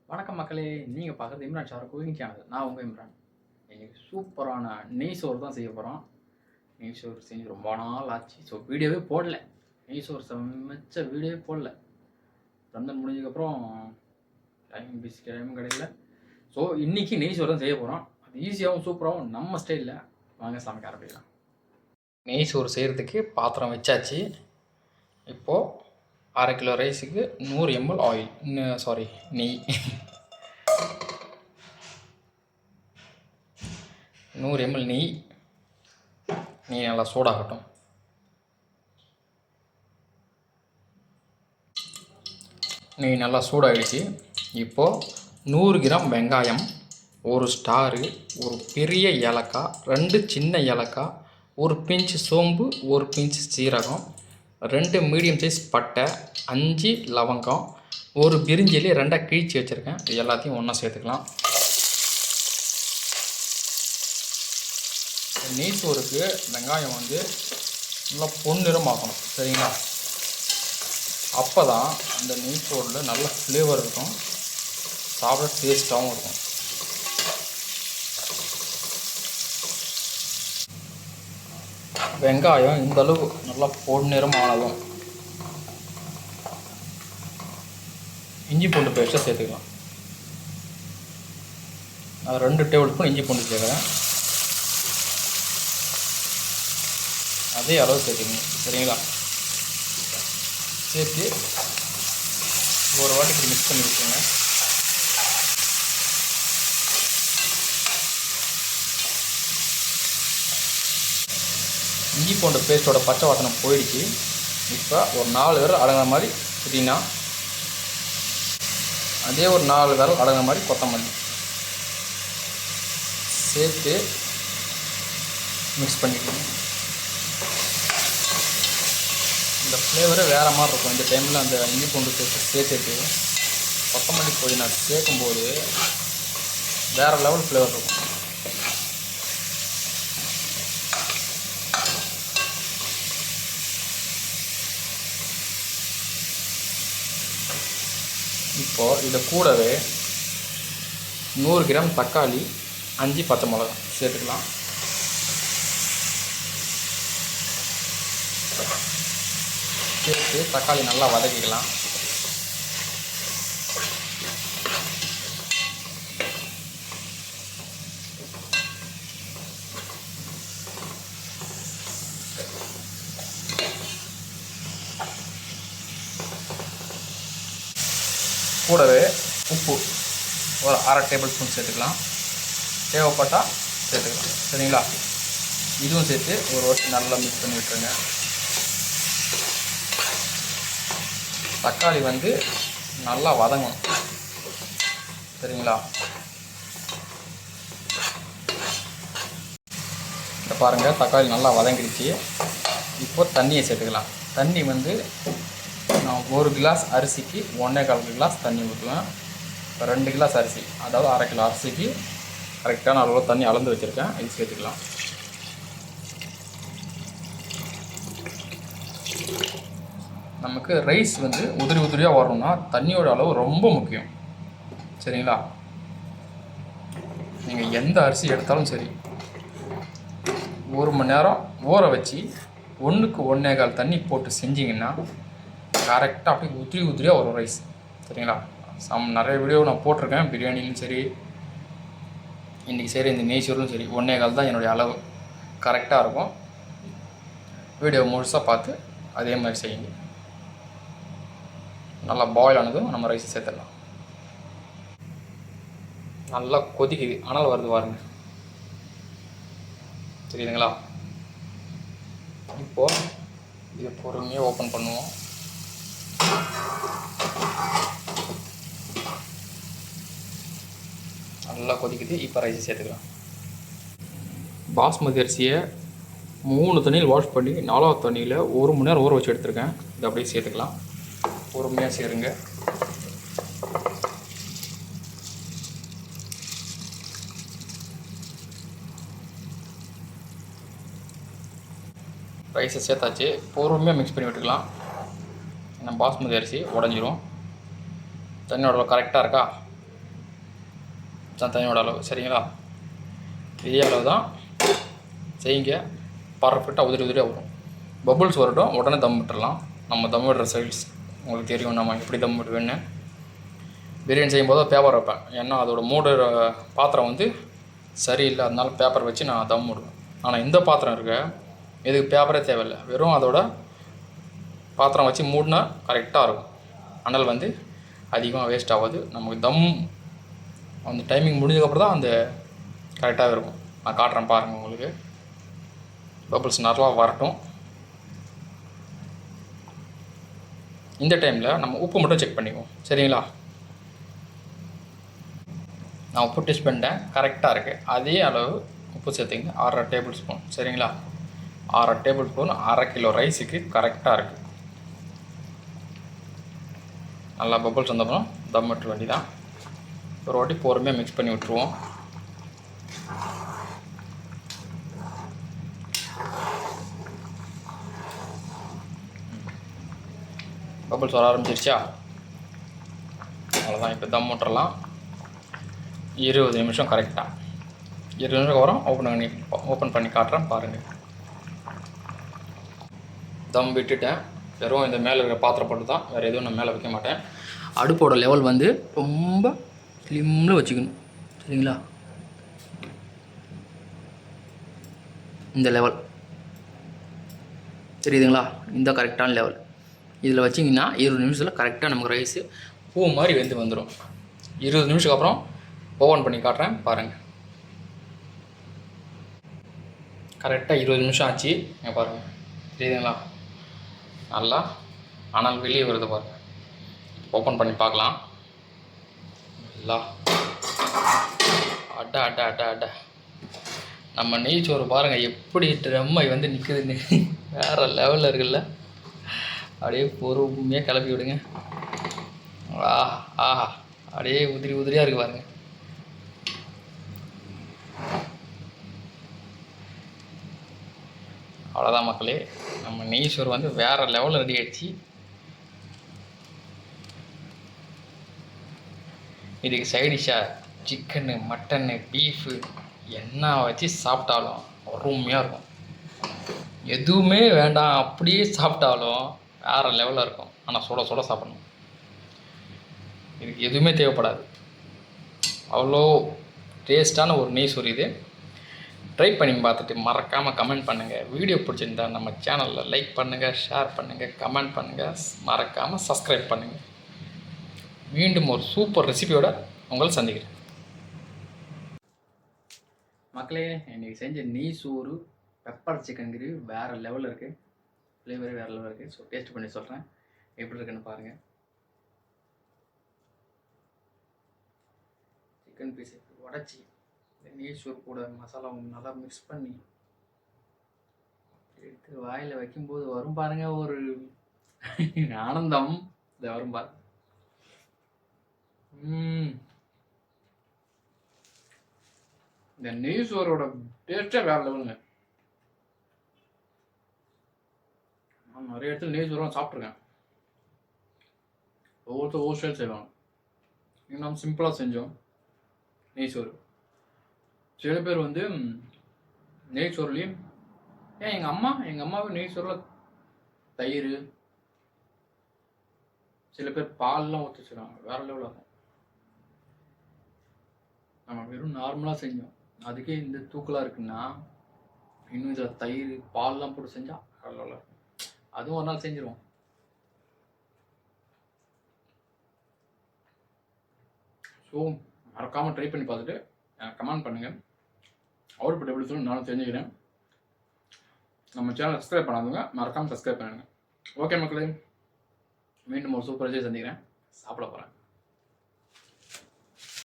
வணக்கம் மக்களே, நீங்கள் பார்க்குறது இம்ரான் ஷார் குக்கிங் சேனல். நான் உங்கள் இம்ரான். இன்னைக்கு சூப்பரான நெய் சோறு தான் செய்ய போகிறோம். நெய் சோறு செஞ்சு ரொம்ப நாள் ஆச்சு. ஸோ வீடியோவே போடல. நெய் சோறு சமைச்ச வீடியோவே போடல. ரந்தன் முடிஞ்சதுக்கப்புறம் டைம் கிடைக்கல. ஸோ இன்றைக்கி நெய் சோறு தான் செய்ய போகிறோம். அது ஈஸியாகவும் சூப்பராகவும் நம்ம ஸ்டைலில் வாங்க சமைக்க ஆரம்பிக்கலாம். நெய் சோறு செய்கிறதுக்கு பாத்திரம் வச்சாச்சு. இப்போது 1/2 கிலோ ரைஸுக்கு 100 ml ஆயில், நெய். 100 ml நெய் நல்லா சூடாகட்டும். நெய் நல்லா சூடாகிடுச்சு. இப்போது 100 கிராம் வெங்காயம், 1 ஸ்டாரு, ஒரு பெரிய ஏலக்காய், 2 சின்ன ஏலக்காய், ஒரு பிஞ்சு சோம்பு, ஒரு பிஞ்சு சீரகம், 2 மீடியம் சைஸ் பட்டை, 5 லவங்கம், ஒரு பிரிஞ்சிலி 2 கிழிச்சி வச்சுருக்கேன். இது எல்லாத்தையும் ஒன்றா சேர்த்துக்கலாம். நெய் சோறுக்கு வெங்காயம் நல்லா பொன்னிறமாக்கணும், சரிங்களா? அப்போ தான் அந்த நெய் சோறில் நல்ல ஃப்ளேவர் இருக்கும், சாப்பிட டேஸ்ட்டாகவும் இருக்கும். வெங்காயம் இந்த அளவு நல்லா பொன்னிறம் ஆனதும் இஞ்சி பூண்டு பேஸ்ட்டை சேர்த்துக்கலாம். நான் 2 டேபிள் ஸ்பூன் இஞ்சி பூண்டு சேர்க்குறேன். அதே அளவு சேர்த்துக்கணும், சரிங்களா? சேர்த்து ஒரு வாட்டிக்கு மிக்ஸ் பண்ணி வச்சுக்கோங்க. இஞ்சி பூண்டு பேஸ்ட்டோட பச்சை வாசனை போயிடுச்சு. இப்போ ஒரு 4 விரல் அடங்குற மாதிரி புதினா, அதே ஒரு 4 விரல் அடங்குற மாதிரி கொத்தமல்லி சேர்த்து மிக்ஸ் பண்ணிக்கணும். இந்த ஃப்ளேவரே வேறு மாதிரி இருக்கும். இந்த டைமில் அந்த இஞ்சி பூண்டு பேஸ்ட்டு சேர்த்துட்டு கொத்தமல்லி புதினா சேர்க்கும்போது வேறு லெவல் ஃப்ளேவர் இருக்கும். இப்போது இதை கூடவே 100 கிராம் தக்காளி, 5 பச்சை மிளகாய் சேர்த்துக்கலாம். சேர்த்து தக்காளி நல்லா வதக்கிக்கலாம். கூடவே உப்பு ஒரு 1/2 டேபிள் ஸ்பூன் சேர்த்துக்கலாம். தேவைப்பட்டால் சேர்த்துக்கலாம், சரிங்களா? இதுவும் சேர்த்து ஒரு வாட்டி நல்லா மிக்ஸ் பண்ணி விட்டுருங்க. தக்காளி நல்லா வதங்கணும், சரிங்களா? இந்த பாருங்கள், தக்காளி நல்லா வதங்கிடுச்சு. இப்போ தண்ணியை சேர்த்துக்கலாம். தண்ணி நான் 1 கிளாஸ் அரிசிக்கு 1.25 கிளாஸ் தண்ணி ஊற்றுவேன். இப்போ 2 கிளாஸ் அரிசி, அதாவது 1/2 கிலோ அரிசிக்கு கரெக்டான அளவு தண்ணி அளந்து வச்சுருக்கேன். இது சேர்த்துக்கலாம். நமக்கு ரைஸ் உதிரி உதிரியாக வரணும்னா தண்ணியோட அளவு ரொம்ப முக்கியம், சரிங்களா? நீங்கள் எந்த அரிசி எடுத்தாலும் சரி, 1 மணி நேரம் ஊற வச்சு 1க்கு 1.25 தண்ணி போட்டு செஞ்சிங்கன்னா கரெக்டாக அப்படி உதிரி உதிரியாக வரும் ரைஸ், சரிங்களா? நிறைய வீடியோ நான் போட்டிருக்கேன். பிரியாணிலும் சரி, இன்றைக்கி சரி, இந்த நெய் சோறும் சரி, 1.25 தான் என்னுடைய அளவு. கரெக்டாக இருக்கும். வீடியோ முழுசாக பார்த்து அதே மாதிரி செய்யுங்க. நல்லா பாயில் ஆனதும் நம்ம ரைஸை சேர்த்துடலாம். நல்லா கொதிக்குது, அனல் வருது பாருங்க, தெரியுதுங்களா? இப்போது இதை பொறுமையாக ஓப்பன் பண்ணுவோம். நல்லா கொதிக்குது. இப்போ ரைஸை சேர்த்துக்கலாம். பாஸ்மதி அரிசியை 3 தண்ணியில் வாஷ் பண்ணி 4வது தண்ணியில் 1 மணி நேரம் ஊற வச்சு எடுத்துருக்கேன். இதை அப்படியே சேர்த்துக்கலாம். பொறுமையாக சேருங்க. ரைஸை சேர்த்தாச்சு. பொறுமையாக மிக்ஸ் பண்ணி விட்டுக்கலாம். நம்ம பாஸ்மதி அரிசி உடஞ்சிரும். தண்ணியோட கரெக்டாக இருக்கா? தண்ணியோட அளவு. சரிங்களா? இதே அளவு தான் செய்யுங்க. பர்ஃபெக்டாக உதிரியாக வரும். பபுள்ஸ் வரட்டும், உடனே தம் விட்டுடலாம். நம்ம தம் விடுற சைட்ஸ் உங்களுக்கு தெரியும் நம்ம எப்படி தம் விடுவேன்னு. பிரியாணி செய்யும்போது பேப்பர் வைப்பேன். ஏன்னா அதோட மூடு பாத்திரம் வந்து சரியில்லை, அதனால பேப்பர் வச்சு நான் தம் விடுவேன். ஆனால் இந்த பாத்திரம் இருக்க இதுக்கு பேப்பரே தேவையில்லை, வெறும் அதோட பாத்திரம் வச்சு மூடினா கரெக்டாக இருக்கும். அனல் வந்து அதிகமாக வேஸ்ட் ஆகாது. நமக்கு தம் அந்த டைமிங் முடிஞ்சதுக்கப்புறம் தான் அந்த கரெக்டாக இருக்கும். நான் காட்டுறேன் பாருங்கள். உங்களுக்கு பபிள்ஸ் நல்லா வரட்டும். இந்த டைமில் நம்ம உப்பு மட்டும் செக் பண்ணிக்குவோம். சரிங்களா? நான் உப்பு டெஸ்ட் பண்ணிட்டேன், கரெக்டாக இருக்குது. அதே அளவு உப்பு சேர்த்துங்க, 1/2 டேபிள் ஸ்பூன். சரிங்களா? 1/2 டேபிள் ஸ்பூன் 1/2 கிலோ ரைஸுக்கு கரெக்டாக இருக்குது. நல்லா பபிள்ஸ் வந்தப்பறம் தம் விட்டுற வேண்டியதான். ஒரு வாட்டி பொறுமையாக மிக்ஸ் பண்ணி விட்டுருவோம். பபிள்ஸ் வர ஆரம்பிச்சிருச்சா? அவ்வளோதான். இப்போ தம் விட்டுறலாம். 20 நிமிஷம் கரெக்டாக. 20 நிமிஷம் வரும். ஓப்பன் பண்ணி காட்டுறேன் பாருங்கள். தம் விட்டுட்டேன். வெறும் இந்த மேலே இருக்கிற பாத்திரம் போட்டு தான், வேறு எதுவும் நான் மேலே வைக்க மாட்டேன். அடுப்போட லெவல் வந்து ரொம்ப ஸ்லிம்மில் வச்சுக்கணும். சரிங்களா? இந்த லெவல் தெரியுதுங்களா? இந்த கரெக்டான லெவல். இதில் வச்சிங்கன்னா 20 நிமிஷத்தில் கரெக்டாக நமக்கு ரைஸு பூ மாதிரி வெந்து வந்துடும். 20 நிமிஷத்துக்கு அப்புறம் ஓப்பன் பண்ணி காட்டுறேன் பாருங்கள். கரெக்டாக 20 நிமிஷம் ஆச்சு. பாருங்கள், தெரியுதுங்களா? நல்லா ஆனால் வெளியே வருது பாருங்கள். ஓப்பன் பண்ணி பார்க்கலாம். நல்லா அட்டா அட்டா அட்டா அட்டா நம்ம நெய்ச்சோறு பாருங்கள் எப்படி ட்ரம்மை வந்து நிற்குதுன்னு. வேறு லெவலில் இருக்குல்ல? அப்படியே பொறுமையாக கிளப்பி விடுங்க. ஆஹா, அப்படியே உதிரியாக இருக்குது பாருங்க. அவ்வளோதான் மக்களே, நம்ம நெய்ச்சோறு வந்து வேறு லெவலில் ரெடி ஆகிடுச்சு. இதுக்கு சைடிஷாக சிக்கனு, மட்டனு, பீஃபு என்ன வச்சு சாப்பிட்டாலும் அருமையாக இருக்கும். எதுவுமே வேண்டாம் அப்படியே சாப்பிட்டாலும் வேறு லெவலில் இருக்கும். ஆனால் சுட சுட சாப்பிடணும். இதுக்கு எதுவுமே தேவைப்படாது. அவ்வளோ டேஸ்ட்டான ஒரு நெய்ச்சோறு இது. ட்ரை பண்ணி பார்த்துட்டு மறக்காமல் கமெண்ட் பண்ணுங்கள். வீடியோ பிடிச்சிருந்தா நம்ம சேனலில் லைக் பண்ணுங்கள், ஷேர் பண்ணுங்கள், கமெண்ட் பண்ணுங்கள், மறக்காமல் சப்ஸ்கிரைப் பண்ணுங்கள். மீண்டும் ஒரு சூப்பர் ரெசிபியோட உங்களை சந்திக்கிறேன். மக்களே, இன்றைக்கி செஞ்ச நெய்ச்சோறு பெப்பர் சிக்கன் கிரேவி வேறு லெவலில் இருக்குது. ஃப்ளேவரே வேறு லெவலில் இருக்குது. ஸோ டேஸ்ட் பண்ணி சொல்கிறேன் எப்படி இருக்குன்னு பாருங்கள். சிக்கன் பீஸ் உடச்சி நெய்ச்சோறு கூட மசாலா நல்லா மிக்ஸ் பண்ணி எடுத்து வாயில் வைக்கும்போது வரும் பாருங்கள் ஒரு ஆனந்தம். இதை வரும் பாருங்க. இந்த நெய்ச்சோரோட டேஸ்ட்டே வேற லெவலுங்க. நான் நிறைய இடத்துல நெய்ச்சோறுலாம் சாப்பிட்ருக்கேன். ஒவ்வொருத்தர் ஒவ்வொரு ஸ்டைல் செய்வாங்க. நம்ம சிம்பிளாக செஞ்சோம் நெய்ச்சோறு. சில பேர் வந்து நெய்ச்சோறுலேயும் எங்கள் அம்மாவே நெய்ச்சோறில் தயிர், சில பேர் பால்லாம் ஊற்றி வச்சுருக்காங்க. வேற லெவலில் இருக்கும். நம்ம வெறும் நார்மலாக செஞ்சோம், அதுக்கே இந்த தூக்கலாக இருக்குன்னா இன்னும் இதில் தயிர் பால்லாம் போட்டு செஞ்சால் வேற லெவலில் இருக்கும். அதுவும் ஒரு நாள் செஞ்சிருவோம். ஸோ மறக்காமல் ட்ரை பண்ணி பார்த்துட்டு கமெண்ட் பண்ணுங்கள். அவுட்புட் எப்படி சொல்லணும் நானும் தெரிஞ்சுக்கிறேன். நம்ம சேனல் சப்ஸ்கிரைப் பண்ணாதவங்க மறக்காமல் சப்ஸ்கிரைப் பண்ணுங்கள். ஓகே மக்களே, மீண்டும் ஒரு சூப்பர் சந்திக்கிறேன். சாப்பிட போகிறேன்.